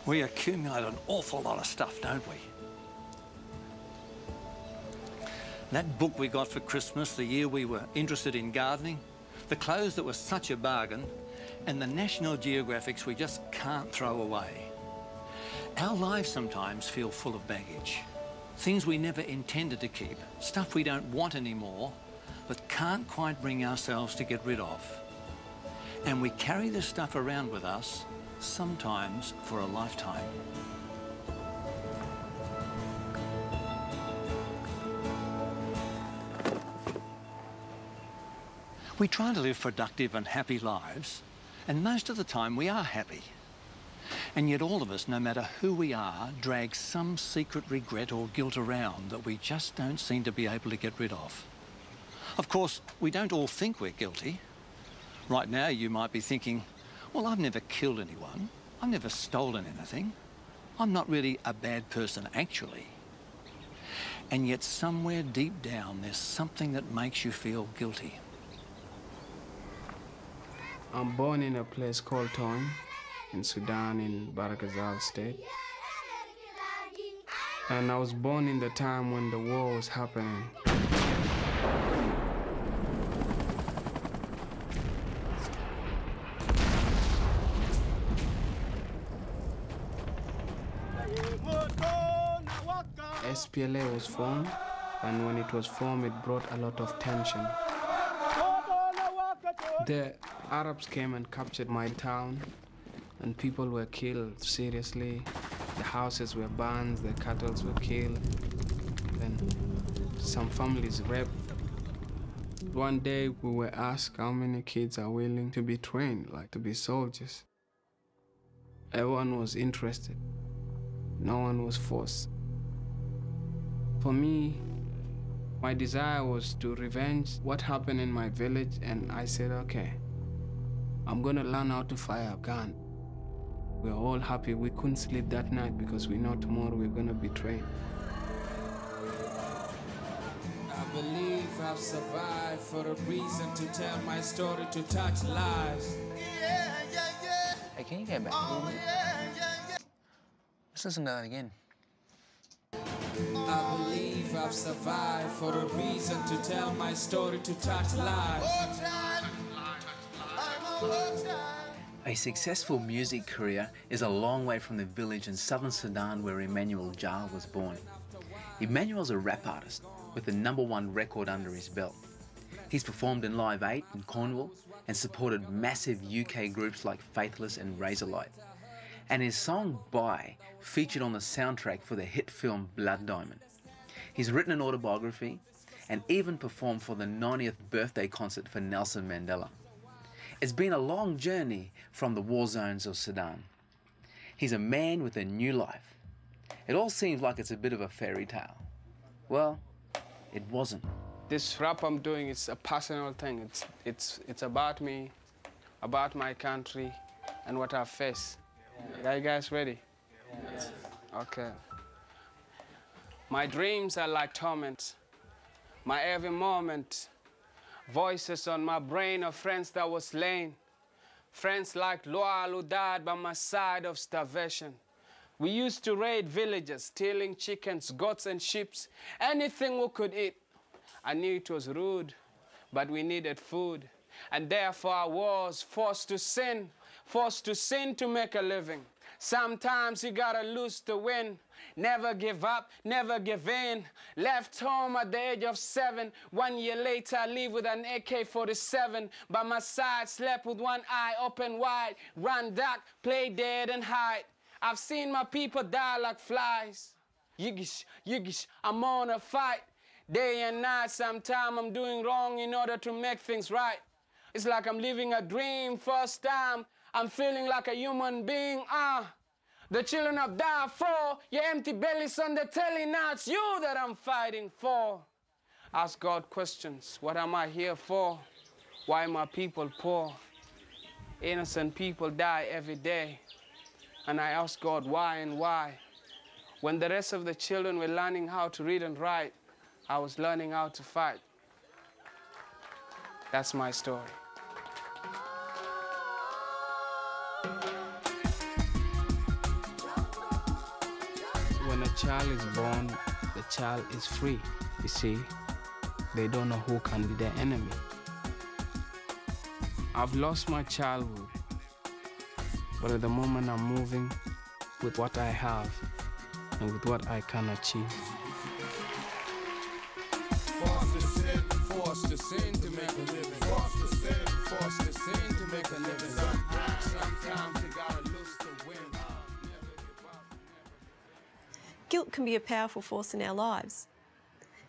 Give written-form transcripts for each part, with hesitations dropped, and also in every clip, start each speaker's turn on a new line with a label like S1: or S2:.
S1: We accumulate an awful lot of stuff, don't we? That book we got for Christmas the year we were interested in gardening, the clothes that were such a bargain, and the National Geographics we just can't throw away. Our lives sometimes feel full of baggage. Things we never intended to keep, stuff we don't want anymore, but can't quite bring ourselves to get rid of. And we carry this stuff around with us, sometimes for a lifetime. We try to live productive and happy lives, and most of the time we are happy. And yet all of us, no matter who we are, drag some secret regret or guilt around that we just don't seem to be able to get rid of. Of course, we don't all think we're guilty. Right now you might be thinking, well, I've never killed anyone. I've never stolen anything. I'm not really a bad person, actually. And yet somewhere deep down, there's something that makes you feel guilty.
S2: I'm born in a place called Toin, in Sudan, in Bahr Ghazal state. And I was born in the time when the war was happening. SPLA was formed, and when it was formed, it brought a lot of tension. The Arabs came and captured my town, and people were killed seriously. The houses were burned, the cattle were killed, and some families raped. One day we were asked how many kids are willing to be trained, like to be soldiers. Everyone was interested. No one was forced. For me, my desire was to revenge what happened in my village, and I said, okay, I'm gonna learn how to fire a gun. We were all happy. We couldn't sleep that night because we know tomorrow we're gonna be trained.
S3: I believe I've survived for a reason to tell my story, to touch lives.
S4: Hey, can you go back a little bit? Let's listen to that again.
S3: I believe I've survived for a reason to tell my story, to touch lives.
S4: A successful music career is a long way from the village in southern Sudan where Emmanuel Jal was born. Emmanuel's a rap artist with the #1 record under his belt. He's performed in Live 8 in Cornwall and supported massive UK groups like Faithless and Razorlight. And his song Bye featured on the soundtrack for the hit film Blood Diamond. He's written an autobiography and even performed for the 90th birthday concert for Nelson Mandela. It's been a long journey from the war zones of Sudan. He's a man with a new life. It all seems like it's a bit of a fairy tale. Well, it wasn't.
S2: This rap I'm doing is a personal thing. It's about me, about my country, and what I face. Are you guys ready? Yes. Okay. My dreams are like torment. My every moment, voices on my brain of friends that were slain. Friends like Loal who died by my side of starvation. We used to raid villages, stealing chickens, goats, and sheep, anything we could eat. I knew it was rude, but we needed food. And therefore I was forced to sin to make a living. Sometimes you gotta lose to win. Never give up, never give in. Left home at the age of 7. 1 year later, I live with an AK-47. By my side, slept with one eye open wide. Run dark, play dead and hide. I've seen my people die like flies. Yiggish, yiggish, I'm on a fight. Day and night, sometimes I'm doing wrong in order to make things right. It's like I'm living a dream first time. I'm feeling like a human being, The children of Darfur, your empty bellies on the telly, now it's you that I'm fighting for. Ask God questions, what am I here for? Why are my people poor? Innocent people die every day. And I ask God why and why. When the rest of the children were learning how to read and write, I was learning how to fight. That's my story. child is born, the child is free. You see, they don't know who can be their enemy. I've lost my childhood, but at the moment I'm moving with what I have and with what I can achieve.
S3: Forced to sin to make a living. Forced to sin to make a living. Sometimes you gotta lose to win.
S5: Guilt can be a powerful force in our lives.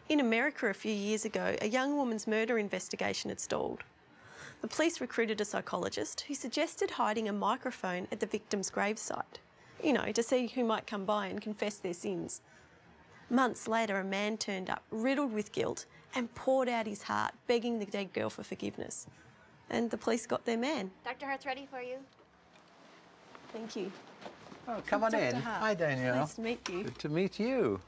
S5: In America a few years ago, a young woman's murder investigation had stalled. The police recruited a psychologist who suggested hiding a microphone at the victim's gravesite, you know, to see who might come by and confess their sins. Months later, a man turned up, riddled with guilt, and poured out his heart, begging the dead girl for forgiveness. And the police got their man.
S6: Dr. Hart's ready for you.
S5: Thank you.
S1: Oh, come on
S5: Dr.
S1: in.
S5: Hart.
S1: Hi, Danielle.
S5: Nice to meet you.
S1: Good to meet you.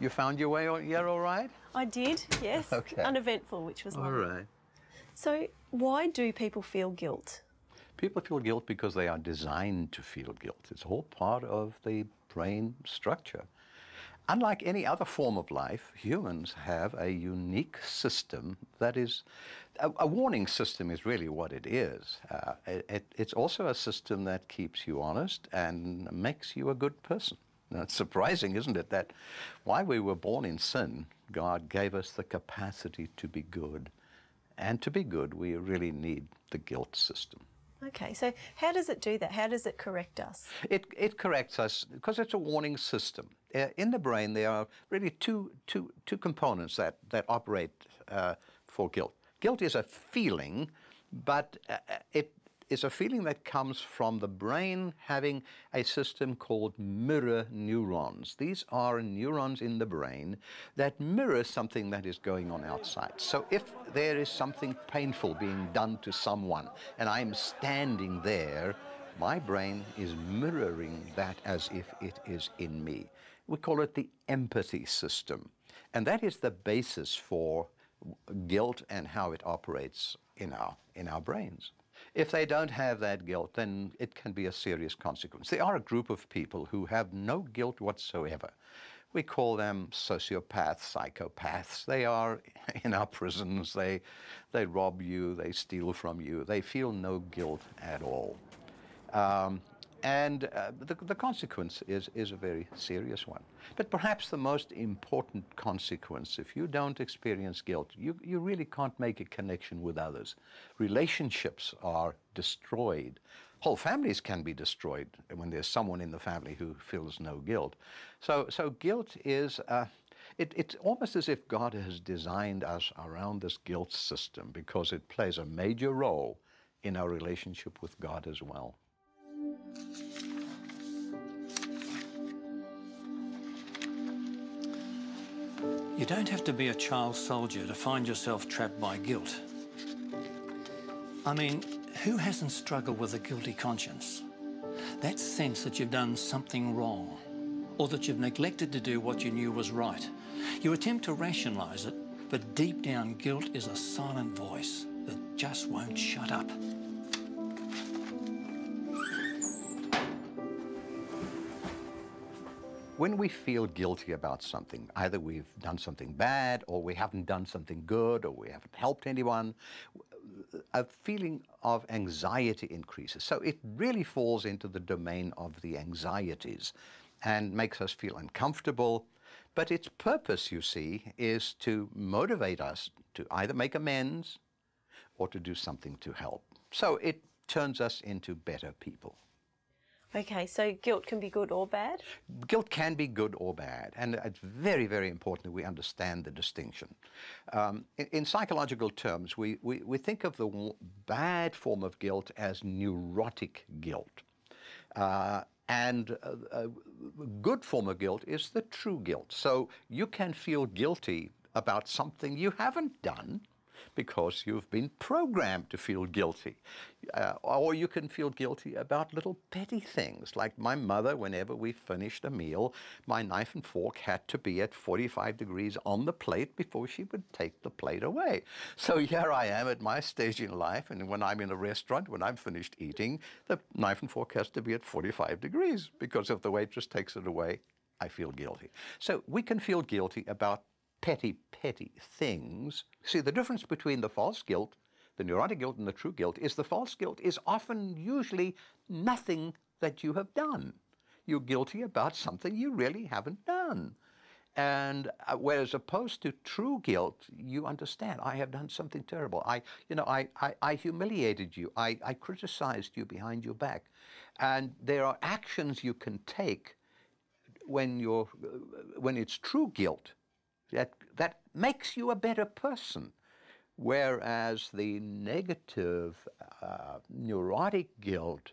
S1: You found your way here all right?
S5: I did, yes.
S1: Okay.
S5: Uneventful, which was
S1: All
S5: lovely.
S1: right.
S5: So, why do people feel guilt?
S1: People feel guilt because they are designed to feel guilt. It's all part of the brain structure. Unlike any other form of life, humans have a unique system that is, a warning system is really what it is. It's also a system that keeps you honest and makes you a good person. Now, it's surprising, isn't it, that while we were born in sin, God gave us the capacity to be good. And to be good, we really need the guilt system.
S5: Okay, so how does it do that? How does it correct us?
S1: It corrects us because it's a warning system. In the brain, there are really two components that operate for guilt. Guilt is a feeling, but it is a feeling that comes from the brain having a system called mirror neurons. These are neurons in the brain that mirror something that is going on outside. So if there is something painful being done to someone and I'm standing there, my brain is mirroring that as if it is in me. We call it the empathy system. And that is the basis for guilt and how it operates in our brains. If they don't have that guilt, then it can be a serious consequence. There are a group of people who have no guilt whatsoever. We call them sociopaths, psychopaths. They are in our prisons. They rob you, they steal from you. They feel no guilt at all. The consequence is a very serious one. But perhaps the most important consequence, if you don't experience guilt, you really can't make a connection with others. Relationships are destroyed. Whole families can be destroyed when there's someone in the family who feels no guilt. So guilt is, it's almost as if God has designed us around this guilt system because it plays a major role in our relationship with God as well. You don't have to be a child soldier to find yourself trapped by guilt. I mean, who hasn't struggled with a guilty conscience? That sense that you've done something wrong, or that you've neglected to do what you knew was right. You attempt to rationalise it, but deep down, guilt is a silent voice that just won't shut up. When we feel guilty about something, either we've done something bad, or we haven't done something good, or we haven't helped anyone, a feeling of anxiety increases. So it really falls into the domain of the anxieties and makes us feel uncomfortable. But its purpose, you see, is to motivate us to either make amends or to do something to help. So it turns us into better people.
S5: Okay, so guilt can be good or bad?
S1: Guilt can be good or bad, and it's very, very important that we understand the distinction. In psychological terms, we think of the bad form of guilt as neurotic guilt. And a good form of guilt is the true guilt. So you can feel guilty about something you haven't done, because you've been programmed to feel guilty. Or you can feel guilty about little petty things, like my mother, whenever we finished a meal, my knife and fork had to be at 45 degrees on the plate before she would take the plate away. So here I am at my stage in life, and when I'm in a restaurant, when I'm finished eating, the knife and fork has to be at 45 degrees, because if the waitress takes it away,
S6: I feel guilty. So we can feel guilty about petty things. See, the difference between the false guilt, the neurotic guilt, and the true guilt is the false guilt is often usually nothing that you have done. You're guilty about something you really haven't done. And whereas opposed to true guilt, you understand, I have done something terrible. I humiliated you. I criticized you behind your back. And there are actions you can take when it's true guilt that makes you a better person. Whereas the negative neurotic guilt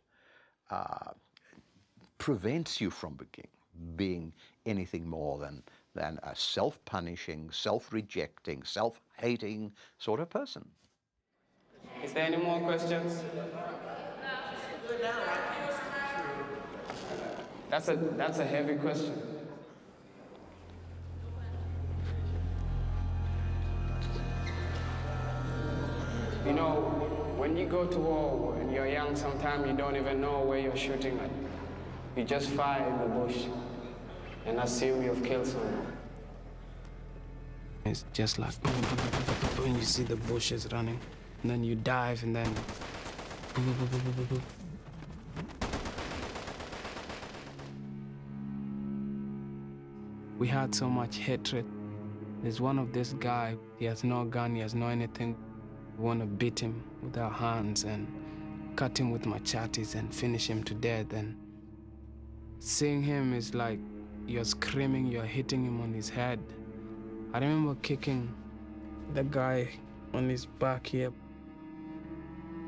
S6: prevents you from being anything more than a self-punishing, self-rejecting, self-hating sort of person.
S2: Is there any more questions? That's a heavy question. You know, when you go to war and you're young, sometimes you don't even know where you're shooting at. You just fire in the bush and assume you've killed someone. It's just like when you see the bushes running, and then you dive, and then we had so much hatred. There's one of this guy, he has no gun, he has no anything. We want to beat him with our hands and cut him with machetes and finish him to death. And seeing him is like you're screaming, you're hitting him on his head. I remember kicking the guy on his back here.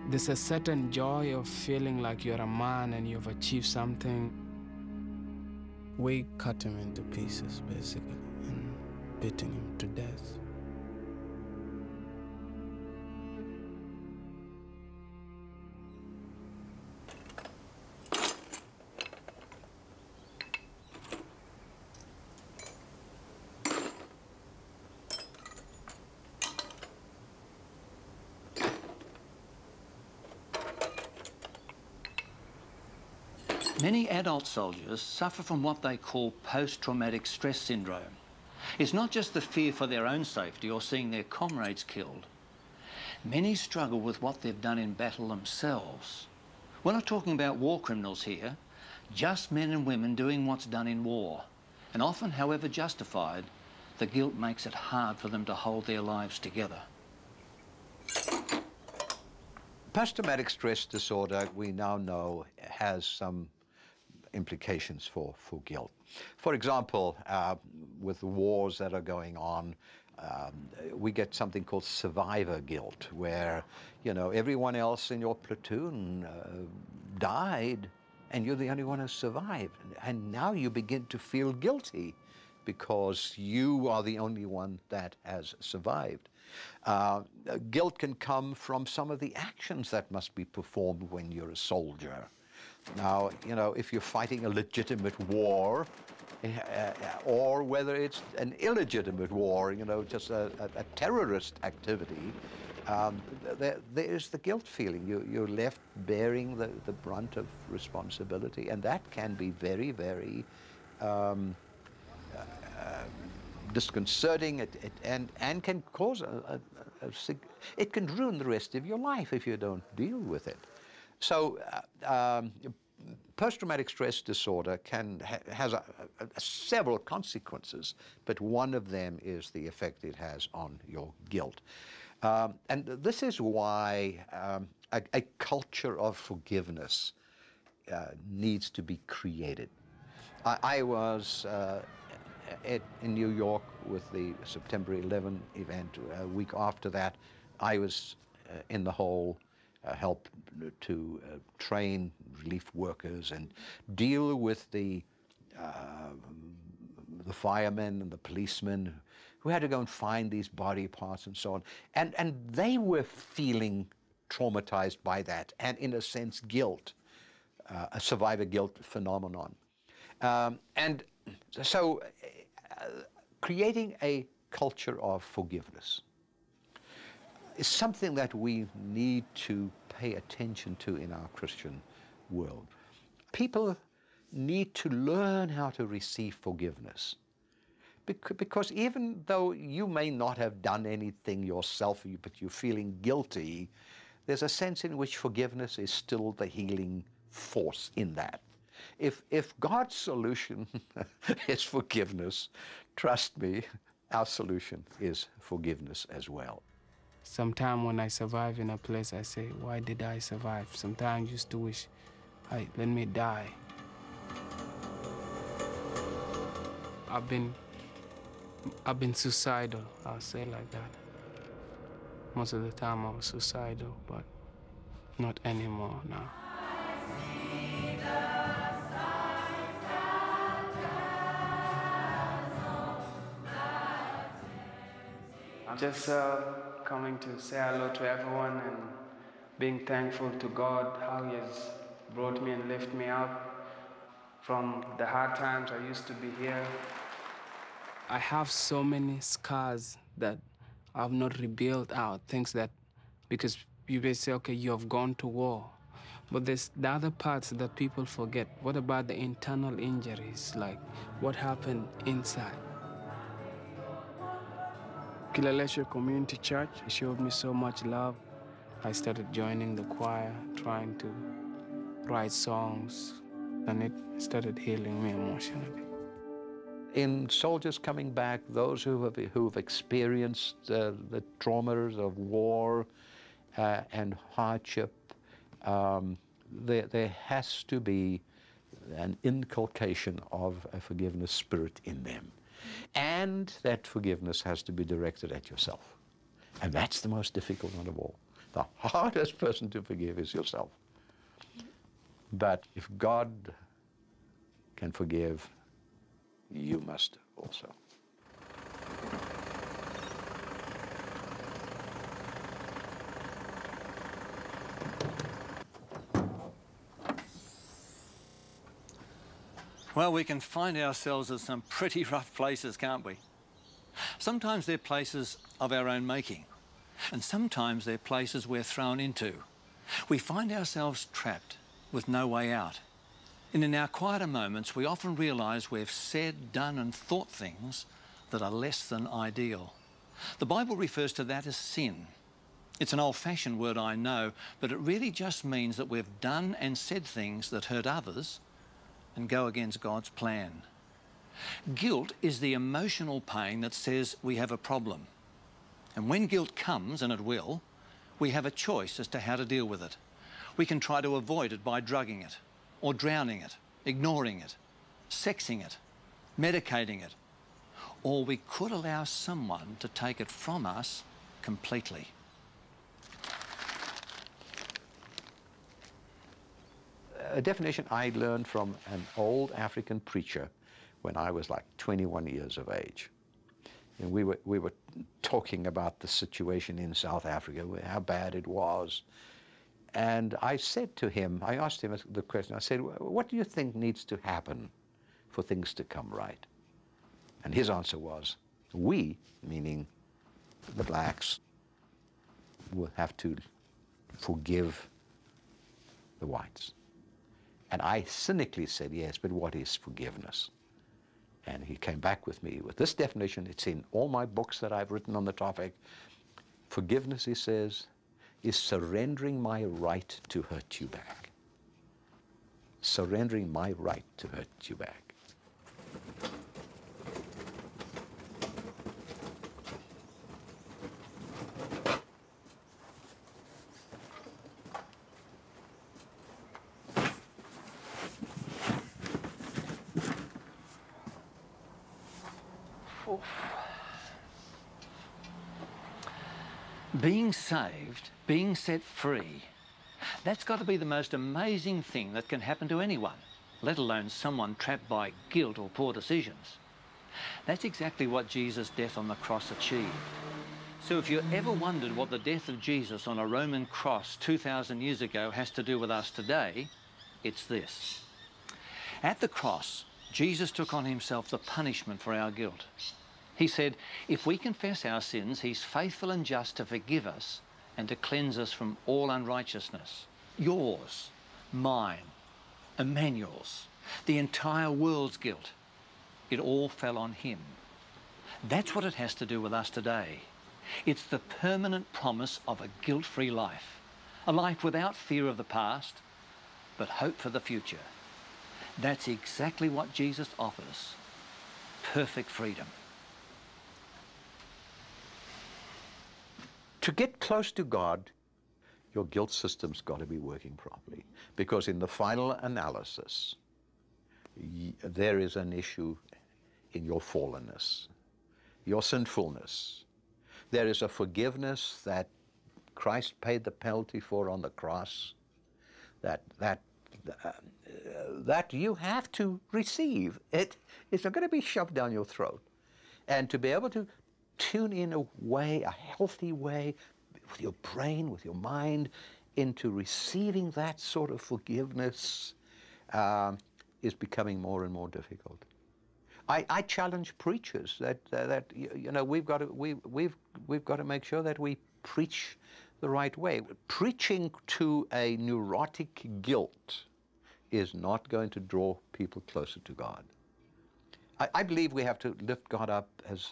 S2: There's a certain joy of feeling like you're a man and you've achieved something. We cut him into pieces, basically, and beating him to death.
S1: Many adult soldiers suffer from what they call post-traumatic stress syndrome. It's not just the fear for their own safety or seeing their comrades killed. Many struggle with what they've done in battle themselves. We're not talking about war criminals here, just men and women doing what's done in war. And often, however justified, the guilt makes it hard for them to hold their lives together.
S6: Post-traumatic stress disorder, we now know, has some implications for guilt. For example, with the wars that are going on, we get something called survivor guilt, where, you know, everyone else in your platoon died and you're the only one who survived. And now you begin to feel guilty because you are the only one that has survived. Guilt can come from some of the actions that must be performed when you're a soldier. Now, you know, if you're fighting a legitimate war, or whether it's an illegitimate war, you know, just a terrorist activity, there's the guilt feeling. You're left bearing the brunt of responsibility, and that can be very, very disconcerting, and can cause it can ruin the rest of your life if you don't deal with it. So post-traumatic stress disorder has several consequences, but one of them is the effect it has on your guilt. And this is why a culture of forgiveness needs to be created. I was in New York with the September 11 event. A week after that, I was in the hole, helped to train relief workers and deal with the firemen and the policemen who had to go and find these body parts and so on. And they were feeling traumatized by that, and in a sense, guilt, a survivor guilt phenomenon. And so creating a culture of forgiveness is something that we need to pay attention to in our Christian world. People need to learn how to receive forgiveness. Because even though you may not have done anything yourself, but you're feeling guilty, there's a sense in which forgiveness is still the healing force in that. If God's solution is forgiveness, trust me, our solution is forgiveness as well.
S2: Sometimes when I survive in a place, I say, why did I survive? Sometimes I used to wish, hey, let me die. I've been suicidal, I'll say like that. Most of the time I was suicidal, but not anymore now. I'm just coming to say hello to everyone and being thankful to God how He has brought me and lifted me up from the hard times I used to be here. I have so many scars that I've not rebuilt out, things that, because people say, okay, you have gone to war. But there's the other parts that people forget. What about the internal injuries, like what happened inside? Kileleshwa Community Church showed me so much love. I started joining the choir, trying to write songs, and it started healing me emotionally.
S6: In soldiers coming back, those who've experienced the traumas of war and hardship, there has to be an inculcation of a forgiveness spirit in them. And that forgiveness has to be directed at yourself. And that's the most difficult one of all. The hardest person to forgive is yourself. But if God can forgive, you must also.
S1: Well, we can find ourselves at some pretty rough places, can't we? Sometimes they're places of our own making, and sometimes they're places we're thrown into. We find ourselves trapped with no way out. And in our quieter moments, we often realise we've said, done and thought things that are less than ideal. The Bible refers to that as sin. It's an old-fashioned word, I know, but it really just means that we've done and said things that hurt others and go against God's plan. Guilt is the emotional pain that says we have a problem. And when guilt comes, and it will, we have a choice as to how to deal with it. We can try to avoid it by drugging it, or drowning it, ignoring it, sexing it, medicating it, or we could allow someone to take it from us completely.
S6: A definition I learned from an old African preacher when I was like 21 years of age. And we were talking about the situation in South Africa, how bad it was. And I said to him, I asked him the question, I said, what do you think needs to happen for things to come right? And his answer was, we, meaning the blacks, will have to forgive the whites. And I cynically said, yes, but what is forgiveness? And he came back with me with this definition. It's in all my books that I've written on the topic. Forgiveness, he says, is surrendering my right to hurt you back. Surrendering my right to hurt you back.
S1: Being saved, being set free, that's got to be the most amazing thing that can happen to anyone, let alone someone trapped by guilt or poor decisions. That's exactly what Jesus' death on the cross achieved. So if you ever wondered what the death of Jesus on a Roman cross 2,000 years ago has to do with us today, it's this. At the cross, Jesus took on himself the punishment for our guilt. He said, if we confess our sins, he's faithful and just to forgive us and to cleanse us from all unrighteousness. Yours, mine, Emmanuel's. the entire world's guilt. It all fell on him. That's what it has to do with us today. It's the permanent promise of a guilt-free life, a life without fear of the past, but hope for the future. That's exactly what Jesus offers. Perfect freedom.
S6: To get close to God, your guilt system's got to be working properly, because in the final analysis, there is an issue in your fallenness, your sinfulness. There is a forgiveness that Christ paid the penalty for on the cross, that you have to receive. It's not going to be shoved down your throat. And to be able to tune in a way, a healthy way, with your brain, with your mind, into receiving that sort of forgiveness is becoming more and more difficult. I challenge preachers that you know, we've got to make sure that we preach the right way. Preaching to a neurotic guilt is not going to draw people closer to God. I believe we have to lift God up as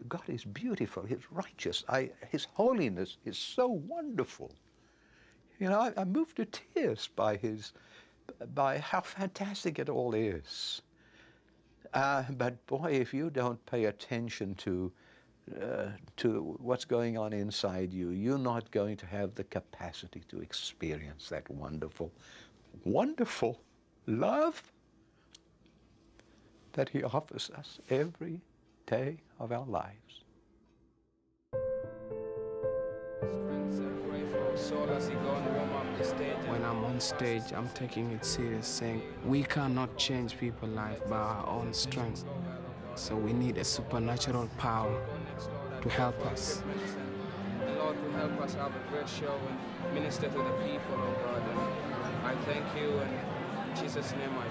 S6: God is beautiful. He's righteous. His holiness is so wonderful. You know, I'm moved to tears by how fantastic it all is. But boy, if you don't pay attention to what's going on inside you, you're not going to have the capacity to experience that wonderful, wonderful love that He offers us every day of our lives.
S2: When I'm on stage, I'm taking it serious, saying we cannot change people's life by our own strength. So we need a supernatural power to help us. The Lord will help us have a great show and minister to the people, oh God. And I thank you, and in Jesus' name I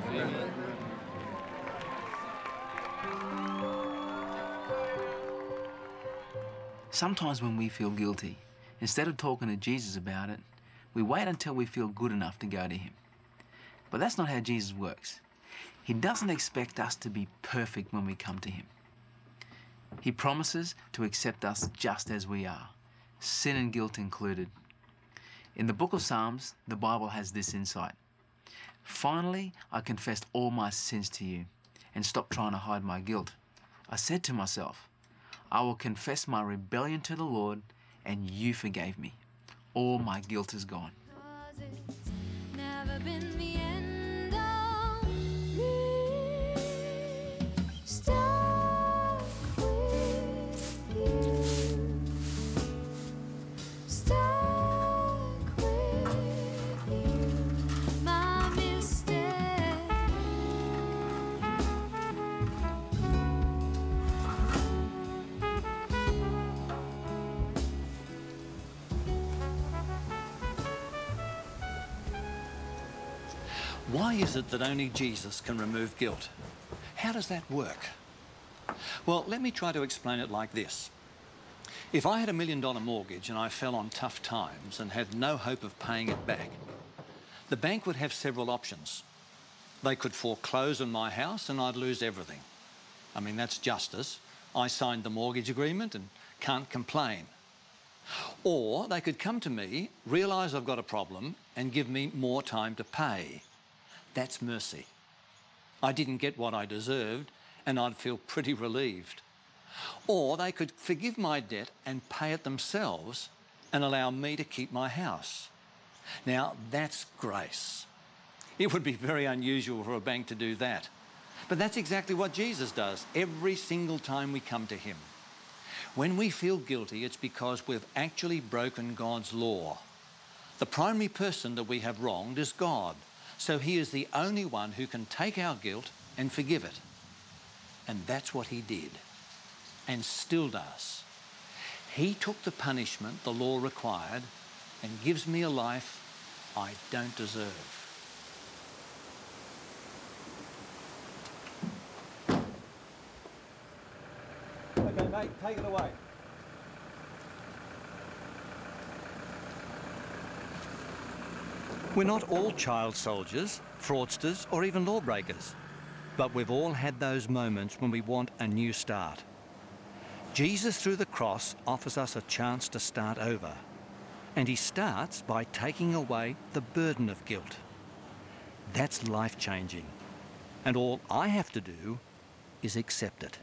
S2: pray. Amen.
S4: Sometimes when we feel guilty, instead of talking to Jesus about it, we wait until we feel good enough to go to Him. But that's not how Jesus works. He doesn't expect us to be perfect when we come to Him. He promises to accept us just as we are, sin and guilt included. In the book of Psalms, the Bible has this insight. Finally, I confessed all my sins to you and stopped trying to hide my guilt. I said to myself, I will confess my rebellion to the Lord, and you forgave me. All my guilt is gone.
S7: Never been the end of me. Stuck with you. Stuck with you. My mistake.
S1: Why is it that only Jesus can remove guilt? How does that work? Well, let me try to explain it like this. If I had $1 million mortgage and I fell on tough times and had no hope of paying it back, the bank would have several options. They could foreclose on my house and I'd lose everything. I mean, that's justice. I signed the mortgage agreement and can't complain. Or they could come to me, realise I've got a problem and give me more time to pay. That's mercy. I didn't get what I deserved and I'd feel pretty relieved. Or they could forgive my debt and pay it themselves and allow me to keep my house. Now, that's grace. It would be very unusual for a bank to do that. But that's exactly what Jesus does every single time we come to Him. When we feel guilty, it's because we've actually broken God's law. The primary person that we have wronged is God. So He is the only one who can take our guilt and forgive it. And that's what He did, and still does. He took the punishment the law required and gives me a life I don't deserve. Okay, mate, take it away. We're not all child soldiers. fraudsters, or even lawbreakers. But we've all had those moments when we want a new start. Jesus through the cross offers us a chance to start over. And he starts by taking away the burden of guilt. That's life-changing. And all I have to do is accept it.